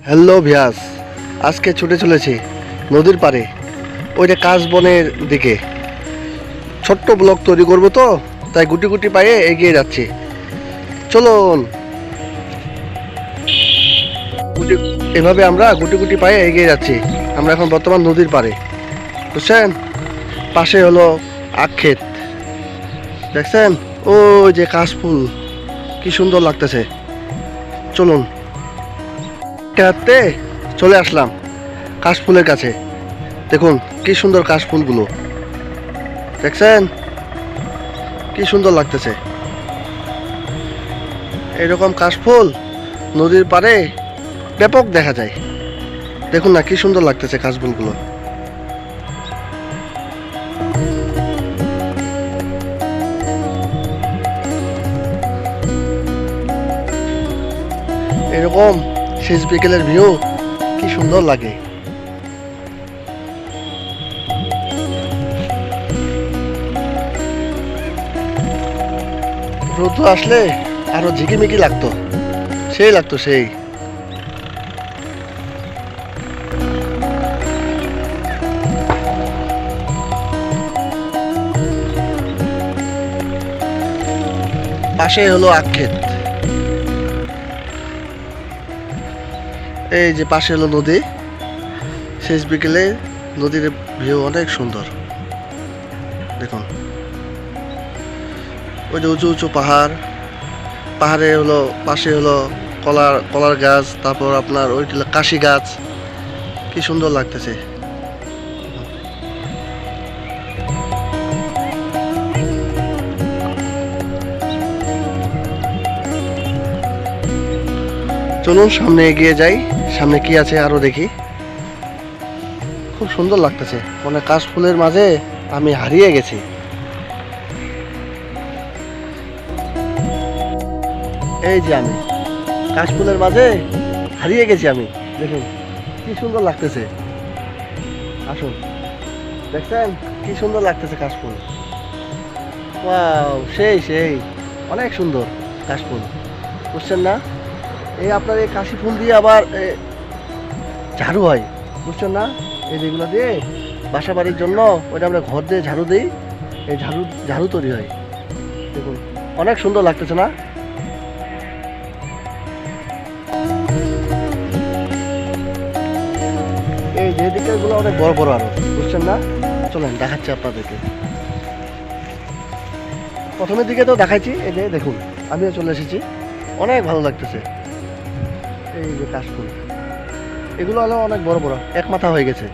Hello ভিয়াস, আজকে ছুটে চলেছি নদীর পাড়ে, ওইটা কাশবনের দিকে। ছোট্ট ব্লগ তৈরি করবো তো, তাই গুটি গুটি পায়ে এগিয়ে যাচ্ছি। চলুন, এভাবে আমরা গুটি গুটি পায়ে এগিয়ে যাচ্ছি। আমরা এখন বর্তমান নদীর পাড়ে, বুঝছেন? পাশে হলো আখ ক্ষেত, দেখছেন? ওই যে কাশফুল, কি সুন্দর লাগতেছে। চলুন, হাঁটতে চলে আসলাম কাশফুলের কাছে। দেখুন কি সুন্দর কাশফুলগুলো, দেখছেন? কি সুন্দর লাগতেছে। এরকম কাশফুল নদীর পাড়ে ব্যাপক দেখা যায়। দেখুন না কি সুন্দর লাগতেছে কাশফুলগুলো। এরকম শেষ বিকেলের ভিউ কি সুন্দর লাগে। রোদ আসলে আরো ঝিকিমিকি লাগতো, সেই লাগতো সেই। পাশে হলো আখ ক্ষেত, এই যে পাশে হলো নদী। শেষ বিকেলে নদীর ভিউ অনেক সুন্দর। দেখুন ওই যে উঁচু উঁচু পাহাড়, পাহাড়ে হলো পাশে হলো কলার গাছ, তারপর আপনার ওই কাশি গাছ, কি সুন্দর লাগতেছে। চলুন সামনে এগিয়ে যাই, সামনে কি আছে আরো দেখি। খুব সুন্দর লাগতেছে, মানে কাশফুলের মাঝে আমি হারিয়ে গেছি। এই যে আমি কাশফুলের মাঝে হারিয়ে গেছি আমি। দেখুন কি সুন্দর লাগতেছে। আসুন, দেখছেন কি সুন্দর লাগতেছে কাশফুল। ওয়াও, সেই সেই অনেক সুন্দর কাশফুল, বুঝছেন না? এই আপনার এই কাশি ফুল দিয়ে আবার ঝাড়ু হয়, বুঝছেন না? এই যেগুলো দিয়ে বাসা বাড়ির জন্য ওইটা আমরা ঘর দিয়ে ঝাড়ু দিই, এই ঝাড়ু তৈরি হয়। দেখুন অনেক সুন্দর লাগতেছে না? এই যে দিকগুলো অনেক বড় বড় আরো, বুঝছেন না? চলেন দেখাচ্ছি আপনাদেরকে। প্রথমের দিকে তো দেখাইছি, এই যে দেখুন আমিও চলে এসেছি। অনেক ভালো লাগতেছে। এই যে কাশফুল, এগুলো হলো অনেক বড় বড়, এক মাথা হয়ে গেছে।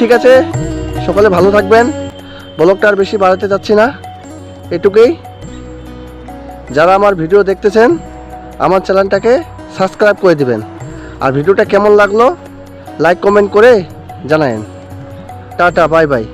ঠিক আছে, সকালে ভালো থাকবেন। ব্লগটা আর বেশি বাড়াতে যাচ্ছি না, এটুকুই। যারা আমার ভিডিও দেখতেছেন আমার চ্যানেলটাকে সাবস্ক্রাইব করে দিবেন, আর ভিডিওটা কেমন লাগলো লাইক কমেন্ট করে জানায়েন। Tata, bye bye.